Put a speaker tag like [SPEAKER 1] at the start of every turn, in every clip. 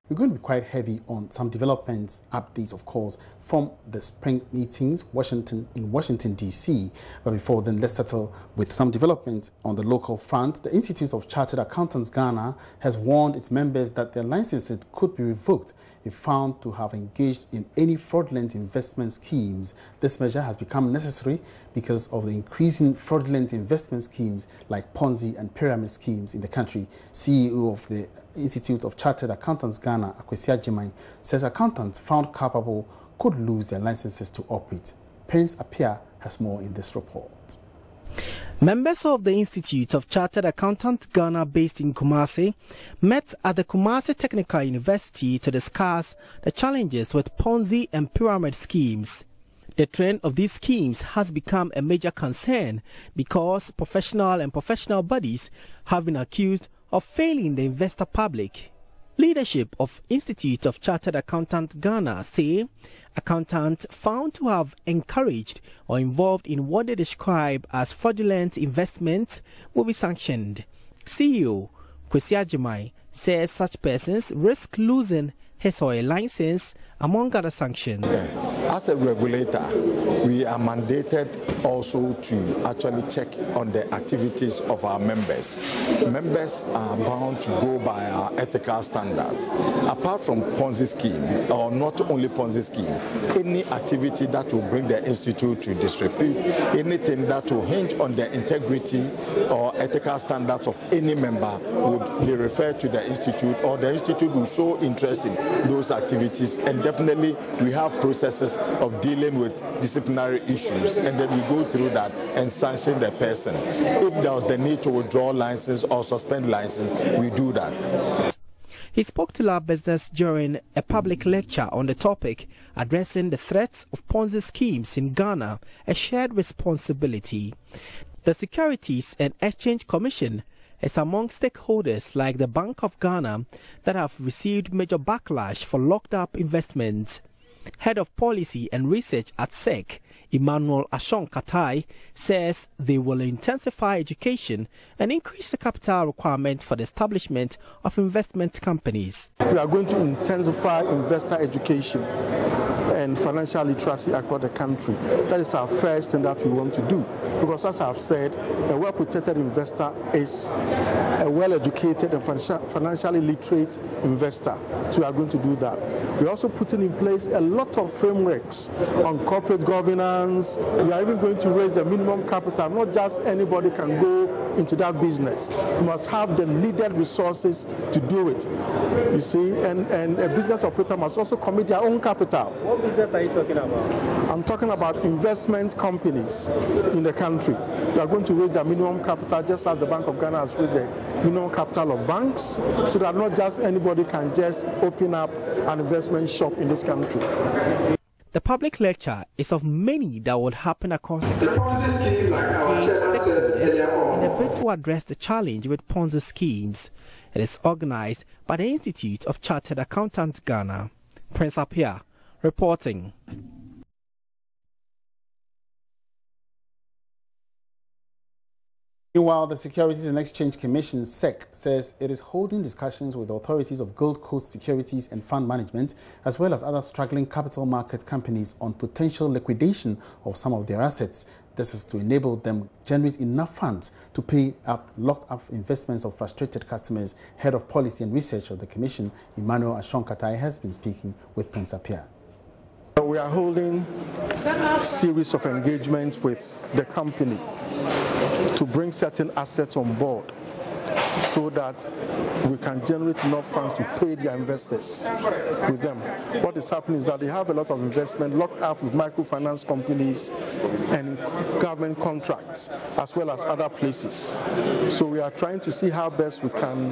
[SPEAKER 1] We're going to be quite heavy on some developments, updates, of course, from the spring meetings in Washington, D.C. But before then, let's settle with some developments on the local front. The Institute of Chartered Accountants Ghana has warned its members that their licenses could be revoked if found to have engaged in any fraudulent investment schemes. This measure has become necessary because of the increasing fraudulent investment schemes like Ponzi and pyramid schemes in the country. CEO of the Institute of Chartered Accountants Ghana, Ernest Addison, says accountants found culpable could lose their licenses to operate. Prince Appiah has more in this report.
[SPEAKER 2] Members of the Institute of Chartered Accountants Ghana, based in Kumasi, met at the Kumasi Technical University to discuss the challenges with Ponzi and pyramid schemes. The trend of these schemes has become a major concern because professional bodies have been accused of failing the investor public. Leadership of Institute of Chartered Accountants Ghana say accountants found to have encouraged or involved in what they describe as fraudulent investments will be sanctioned. CEO Ernest Addison says such persons risk losing his or her license, among other sanctions.
[SPEAKER 3] As a regulator, we are mandated also to actually check on the activities of our members. Members are bound to go by our ethical standards. Apart from Ponzi scheme, or not only Ponzi scheme, any activity that will bring the institute to disrepute, anything that will hinge on the integrity or ethical standards of any member would be referred to the institute, or the institute will show interest in those activities, and definitely we have processes of dealing with disciplinary issues, and then we go through that and sanction the person. If there was the need to withdraw license or suspend license, we do that.
[SPEAKER 2] He spoke to Lab Business during a public lecture on the topic, addressing the threats of Ponzi schemes in Ghana, a shared responsibility. The Securities and Exchange Commission is among stakeholders like the Bank of Ghana that have received major backlash for locked-up investments. Head of Policy and Research at SEC, Emmanuel Ashon-Katai, says they will intensify education and increase the capital requirement for the establishment of investment companies.
[SPEAKER 4] We are going to intensify investor education and financial literacy across the country. That is our first thing that we want to do, because as I've said, a well-protected investor is a well-educated and financially literate investor. So we are going to do that. We're also putting in place a lot of frameworks on corporate governance. We are even going to raise the minimum capital. Not just anybody can go into that business. You must have the needed resources to do it. You see, and a business operator must also commit their own capital.
[SPEAKER 2] What business are you talking about?
[SPEAKER 4] I'm talking about investment companies in the country. We are going to raise the minimum capital just as the Bank of Ghana has raised the minimum capital of banks, so that not just anybody can just open up an investment shop in this country.
[SPEAKER 2] The public lecture is of many that will happen across the country, stakeholders in a bid to address the challenge with Ponzi schemes. It is organized by the Institute of Chartered Accountants Ghana. Prince Appiah reporting.
[SPEAKER 1] Meanwhile, the Securities and Exchange Commission, SEC, says it is holding discussions with the authorities of Gold Coast Securities and Fund Management, as well as other struggling capital market companies, on potential liquidation of some of their assets. This is to enable them generate enough funds to pay up locked-up investments of frustrated customers. Head of Policy and Research of the Commission, Emmanuel Ashon-Katai, has been speaking with Prince Appiah.
[SPEAKER 4] We are holding a series of engagements with the company to bring certain assets on board so that we can generate enough funds to pay their investors with them. What is happening is that they have a lot of investment locked up with microfinance companies and government contracts, as well as other places. So we are trying to see how best we can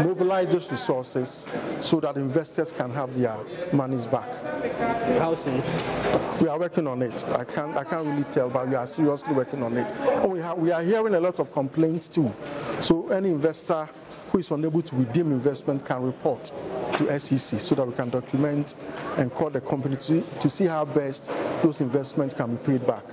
[SPEAKER 4] mobilize those resources so that investors can have their monies back.
[SPEAKER 2] How soon?
[SPEAKER 4] We are working on it. I can't really tell, but we are seriously working on it. And we are hearing a lot of complaints too. So any investor who is unable to redeem investment can report to SEC so that we can document and call the company to see how best those investments can be paid back.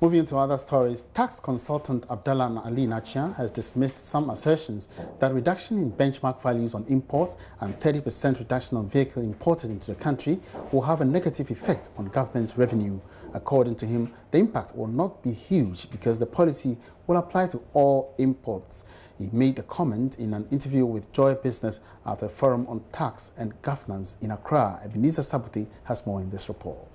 [SPEAKER 1] Moving to other stories, tax consultant Abdallah Ali Nachia has dismissed some assertions that reduction in benchmark values on imports and 30% reduction on vehicles imported into the country will have a negative effect on government's revenue. According to him, the impact will not be huge because the policy will apply to all imports. He made the comment in an interview with Joy Business after a forum on tax and governance in Accra. Ebenezer Sabuti has more in this report.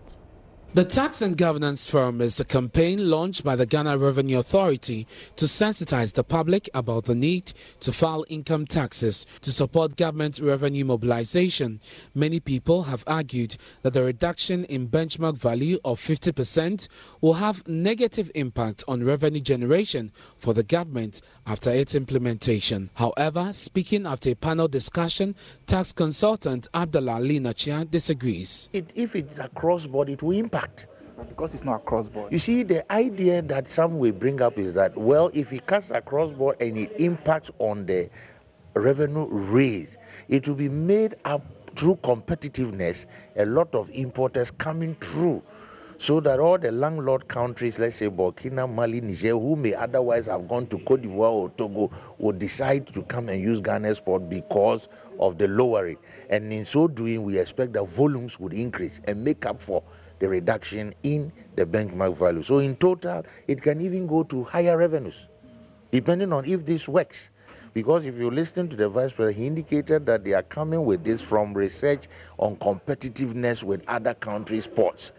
[SPEAKER 5] The Tax and Governance Forum is a campaign launched by the Ghana Revenue Authority to sensitize the public about the need to file income taxes to support government revenue mobilization. Many people have argued that the reduction in benchmark value of 50% will have negative impact on revenue generation for the government after its implementation. However, speaking after a panel discussion, tax consultant Abdallah Ali Nachia disagrees.
[SPEAKER 6] If it's across board, it will impact.
[SPEAKER 7] Because it's not across board.
[SPEAKER 6] You see, the idea that some will bring up is that, well, if it cuts across board and it impacts on the revenue raise, it will be made up through competitiveness, a lot of importers coming through, so that all the landlord countries, let's say Burkina, Mali, Niger, who may otherwise have gone to Cote d'Ivoire or Togo, will decide to come and use Ghana's port because of the lowering. And in so doing, we expect that volumes would increase and make up for the reduction in the benchmark value. So in total, it can even go to higher revenues, depending on if this works. Because if you listen to the Vice President, he indicated that they are coming with this from research on competitiveness with other countries' ports.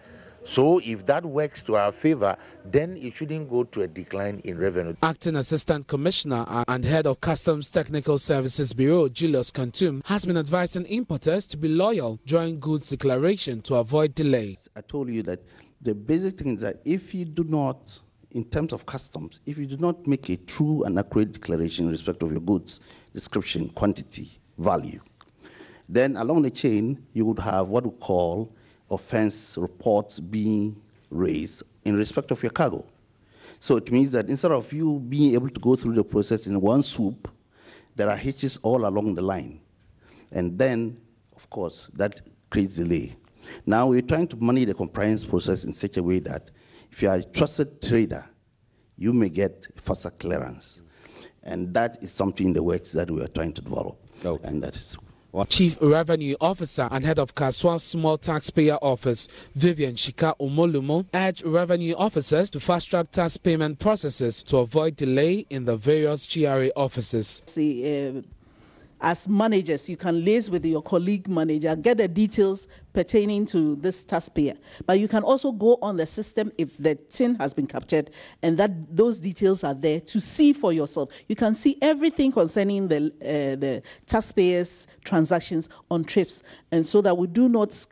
[SPEAKER 6] So if that works to our favor, then it shouldn't go to a decline in revenue.
[SPEAKER 5] Acting Assistant Commissioner and Head of Customs Technical Services Bureau, Julius Kantum, has been advising importers to be loyal during goods declaration to avoid delays.
[SPEAKER 8] I told you that the basic thing is that if you do not, in terms of customs, if you do not make a true and accurate declaration in respect of your goods, description, quantity, value, then along the chain, you would have what we call offense reports being raised in respect of your cargo. So it means that instead of you being able to go through the process in one swoop, there are hitches all along the line. And then, of course, that creates delay. Now we're trying to manage the compliance process in such a way that if you are a trusted trader, you may get faster clearance. And that is something in the works that we are trying to develop. Okay. And that is
[SPEAKER 5] Chief Revenue Officer and Head of Kaswa Small Taxpayer Office, Vivian Shika Omolumo, urged revenue officers to fast-track tax payment processes to avoid delay in the various GRA offices.
[SPEAKER 9] As managers, you can liaise with your colleague manager, get the details pertaining to this taxpayer. But you can also go on the system if the tin has been captured and that those details are there to see for yourself. You can see everything concerning the taxpayers' transactions on trips, and so that we do not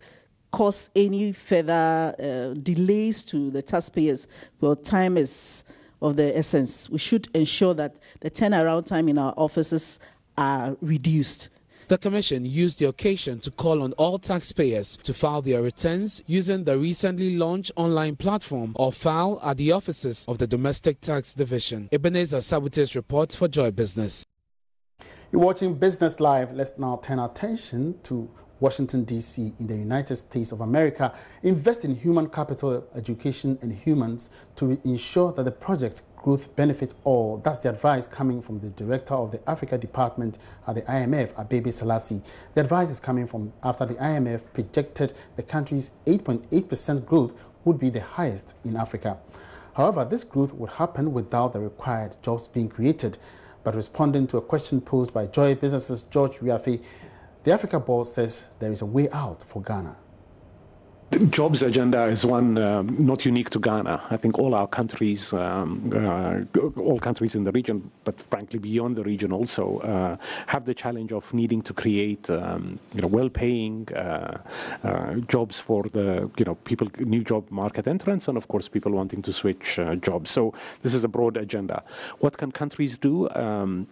[SPEAKER 9] cause any further delays to the taxpayers. Well, time is of the essence. We should ensure that the turnaround time in our offices are reduced.
[SPEAKER 5] The Commission used the occasion to call on all taxpayers to file their returns using the recently launched online platform or file at the offices of the Domestic Tax Division. Ebenezer Sabuti's report for Joy Business.
[SPEAKER 1] You're watching Business Live. Let's now turn our attention to Washington, D.C. in the United States of America. Invest in human capital, education, and humans to ensure that the project's growth benefits all. That's the advice coming from the Director of the Africa Department at the IMF, Abebe Selassie. The advice is coming from after the IMF projected the country's 8.8% growth would be the highest in Africa. However, this growth would happen without the required jobs being created. But responding to a question posed by Joy Business's George Wiafe, the Africa Board says there is a way out for Ghana.
[SPEAKER 10] The jobs agenda is one not unique to Ghana. I think all our countries, all countries in the region, but frankly beyond the region also, have the challenge of needing to create, well-paying jobs for the, people, new job market entrants, and of course people wanting to switch jobs. So this is a broad agenda. What can countries do, and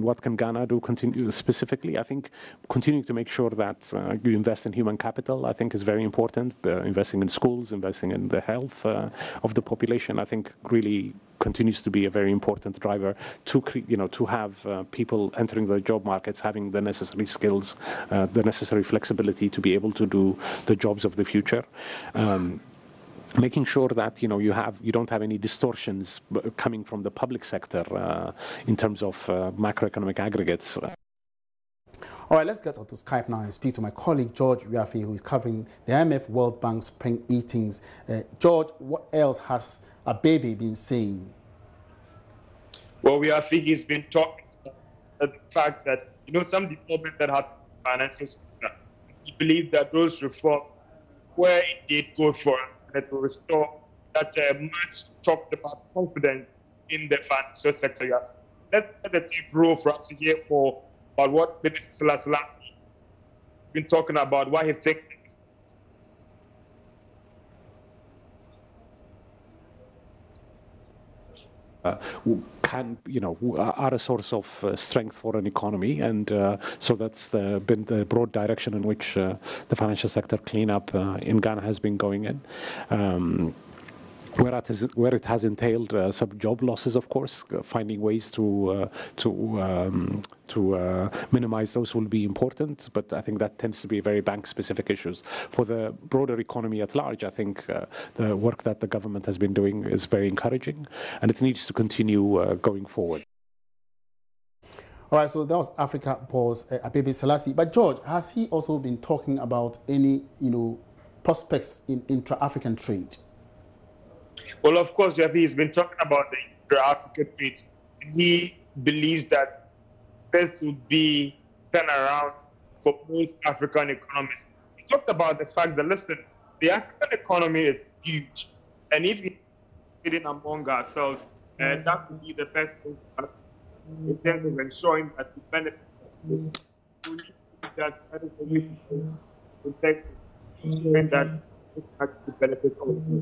[SPEAKER 10] what can Ghana do specifically? I think continuing to make sure that you invest in human capital, I think is very important. Investing in schools, investing in the health of the population, I think really continues to be a very important driver to have people entering the job markets having the necessary skills, the necessary flexibility to be able to do the jobs of the future. making sure that you don't have any distortions coming from the public sector in terms of macroeconomic aggregates.
[SPEAKER 1] All right, let's get onto Skype now and speak to my colleague George Riafe, who is covering the IMF World Bank Spring Meetings. George, what else has Abebe been saying?
[SPEAKER 11] Well, Riafe has been talking about the fact that some development that happened in the financial sector. He believed that those reforms were indeed good for us, and it will restore that much talked about confidence in the financial sector. Let's let the tape roll for us to hear more about what Minister Selassie has been talking about, why he thinks
[SPEAKER 10] are a source of strength for an economy, and so that's been the broad direction in which the financial sector cleanup in Ghana has been going in. Where it has entailed some job losses, of course, finding ways to minimize those will be important. But I think that tends to be very bank-specific issues. For the broader economy at large, I think the work that the government has been doing is very encouraging, and it needs to continue going forward.
[SPEAKER 1] All right, so that was Africa boss Abebe Selassie. But George, has he also been talking about any prospects in intra-African trade?
[SPEAKER 11] Well, of course, he's been talking about the intra-African trade. He believes that this would be turnaround for most African economies. He talked about the fact that, listen, the African economy is huge. And if we fit in among ourselves, that would be the best thing in terms of ensuring that we benefit from that and that to benefit from.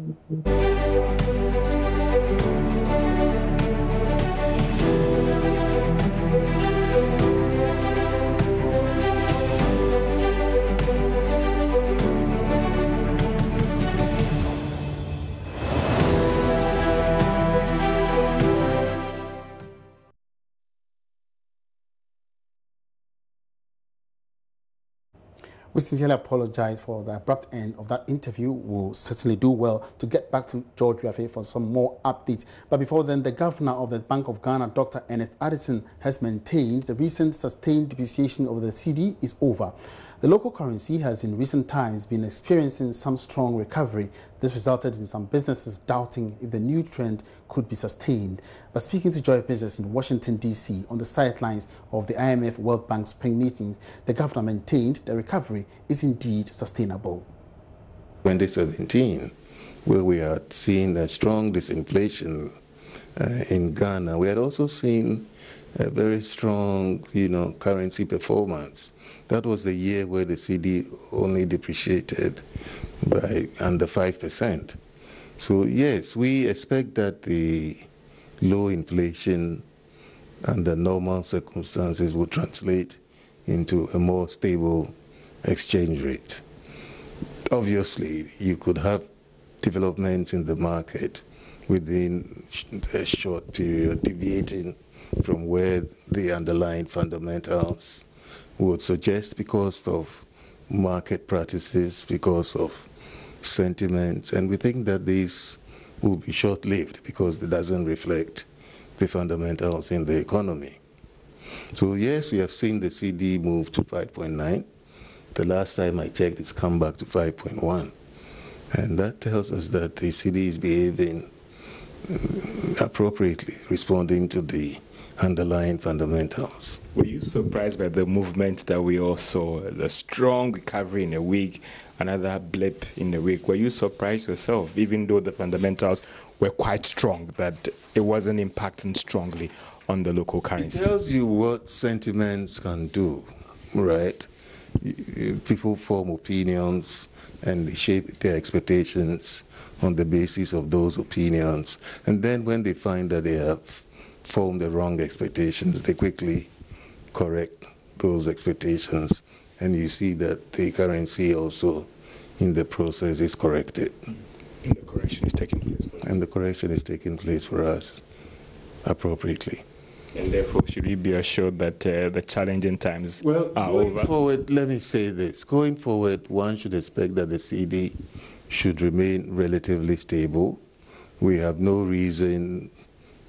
[SPEAKER 1] We sincerely apologize for the abrupt end of that interview. We'll certainly do well to get back to George Riafe for some more updates. But before then, the governor of the Bank of Ghana, Dr. Ernest Addison, has maintained the recent sustained depreciation of the cedi is over. The local currency has in recent times been experiencing some strong recovery. This resulted in some businesses doubting if the new trend could be sustained. But speaking to Joy Business in Washington, D.C. on the sidelines of the IMF World Bank Spring meetings, the governor maintained the recovery is indeed sustainable.
[SPEAKER 12] 2017, where we had seen a strong disinflation in Ghana, we had also seen a very strong, currency performance. That was the year where the cedi only depreciated by under 5%. So yes, we expect that the low inflation under normal circumstances will translate into a more stable exchange rate. Obviously, you could have developments in the market within a short period deviating from where the underlying fundamentals would suggest because of market practices, because of sentiments, and we think that this will be short-lived because it doesn't reflect the fundamentals in the economy. So yes, we have seen the cedi move to 5.9. The last time I checked, it's come back to 5.1. And that tells us that the cedi is behaving appropriately, responding to the underlying fundamentals.
[SPEAKER 13] Were you surprised by the movement that we all saw, the strong recovery in a week, another blip in a week? Were you surprised yourself, even though the fundamentals were quite strong, that it wasn't impacting strongly on the local currency?
[SPEAKER 12] It tells you what sentiments can do, right? People form opinions and they shape their expectations on the basis of those opinions. And then when they find that they have formed the wrong expectations, they quickly correct those expectations. And you see that the currency also in the process is corrected.
[SPEAKER 13] And the correction is taking place.
[SPEAKER 12] And the correction is taking place for us appropriately.
[SPEAKER 13] And therefore, should we be assured that the challenging times are over?
[SPEAKER 12] Going forward, let me say this. Going forward, one should expect that the cedi should remain relatively stable. We have no reason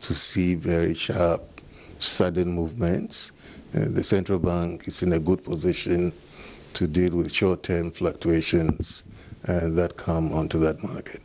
[SPEAKER 12] to see very sharp, sudden movements. The central bank is in a good position to deal with short-term fluctuations that come onto that market.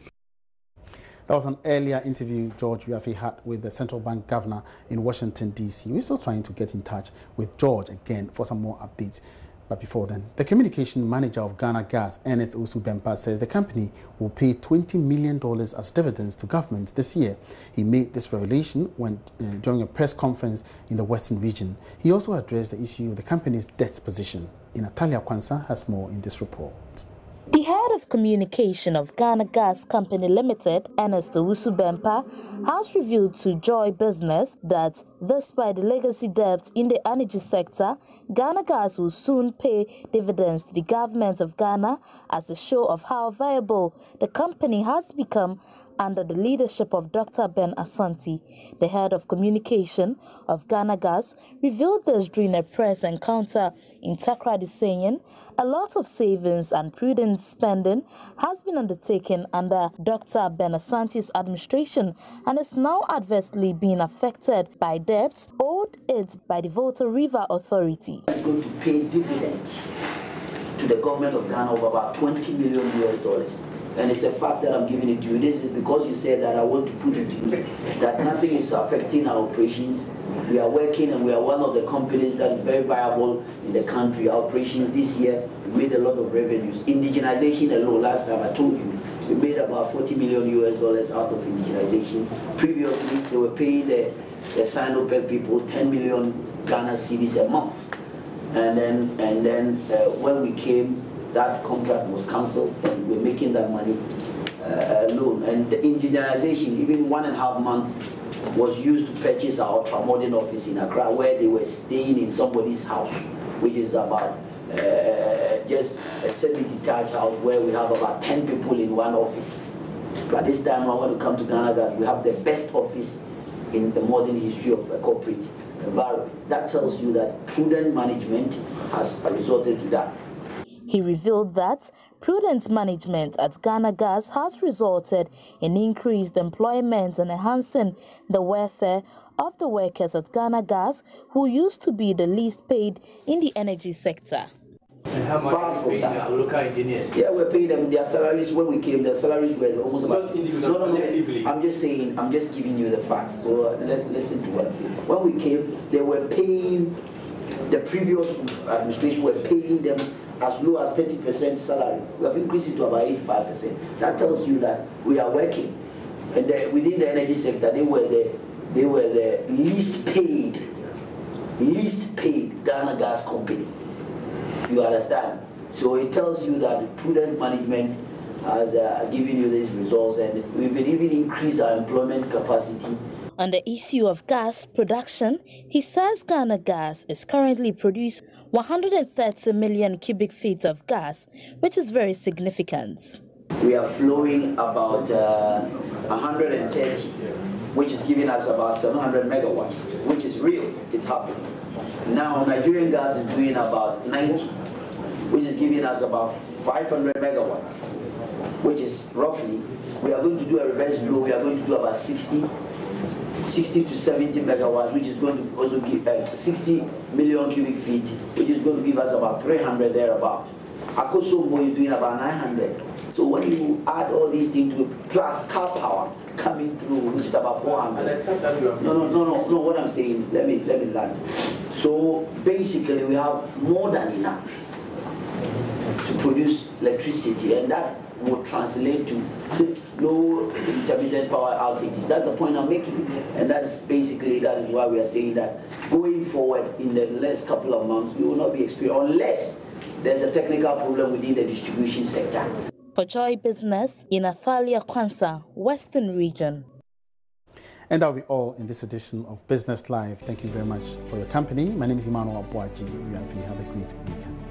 [SPEAKER 1] That was an earlier interview George Wiafe had with the central bank governor in Washington, D.C. We're still trying to get in touch with George again for some more updates. But before then, the communication manager of Ghana Gas, Ernest Addison, says the company will pay $20 million as dividends to government this year. He made this revelation when during a press conference in the Western region. He also addressed the issue of the company's debt position. Natalia Kwanzaa has more in this report.
[SPEAKER 14] The head of communication of Ghana Gas Company Limited, Ernest Addison, has revealed to Joy Business that despite the legacy debt in the energy sector, Ghana Gas will soon pay dividends to the government of Ghana as a show of how viable the company has become under the leadership of Dr. Ben Asante. The head of communication of Ghana Gas revealed this during a press encounter in Takoradi, saying a lot of savings and prudent spending has been undertaken under Dr. Ben Asante's administration and is now adversely being affected by debts owed it by the Volta River Authority.
[SPEAKER 15] I'm going to pay dividends to the government of Ghana of about $20 million. And it's a fact that I'm giving it to you. This is because you said that I want to put it to you, that nothing is affecting our operations. We are working and we are one of the companies that is very viable in the country. Our operations this year, we made a lot of revenues. Indigenization alone, last time I told you, we made about $40 million out of indigenization. Previously, they were paying the Sinopec people 10 million Ghana cedis a month. And then when we came, that contract was cancelled and we're making that money alone. And the indigenization, even 1.5 months, was used to purchase our ultramodern office in Accra, where they were staying in somebody's house, which is about just a semi-detached house where we have about 10 people in one office. But this time I want to come to Ghana that we have the best office in the modern history of a corporate environment. That tells you that prudent management has resulted to that.
[SPEAKER 14] He revealed that prudent management at Ghana Gas has resulted in increased employment and enhancing the welfare of the workers at Ghana Gas, who used to be the least paid in the energy sector.
[SPEAKER 15] And how much are you paying our local engineers? Yeah, we're paying them their salaries. When we came, their salaries were almost about... No, I'm just saying, I'm just giving you the facts. So let's listen to what I'm saying. When we came, they were paying, the previous administration were paying them as low as 30% salary. We have increased it to about 85%. That tells you that we are working. And within the energy sector, they were the least paid Ghana Gas company. You understand? So it tells you that prudent management has given you these results, and we've even increased our employment capacity.
[SPEAKER 14] On the issue of gas production, he says Ghana Gas is currently producing 130 million cubic feet of gas, which is very significant.
[SPEAKER 15] We are flowing about 130, which is giving us about 700 megawatts, which is real, it's happening. Now Nigerian Gas is doing about 90, which is giving us about 500 megawatts, which is roughly, we are going to do a reverse flow, we are going to do about 60 to 70 megawatts, which is going to also give 60 million cubic feet, which is going to give us about 300 thereabout. Akosombo is doing about 900. So when you add all these things to it, plus car power coming through, which is about 400. No, what I'm saying, let me land. So basically we have more than enough to produce electricity, and that will translate to no intermittent power outages. That's the point I'm making, and that is why we are saying that going forward in the next couple of months, we will not be experiencing, unless there's a technical problem within the distribution sector.
[SPEAKER 14] For Joy Business, in Natalia Kwanzaa, Western Region.
[SPEAKER 1] And that'll be all in this edition of Business Live. Thank you very much for your company. My name is Emmanuel Abuaji. Have a great weekend.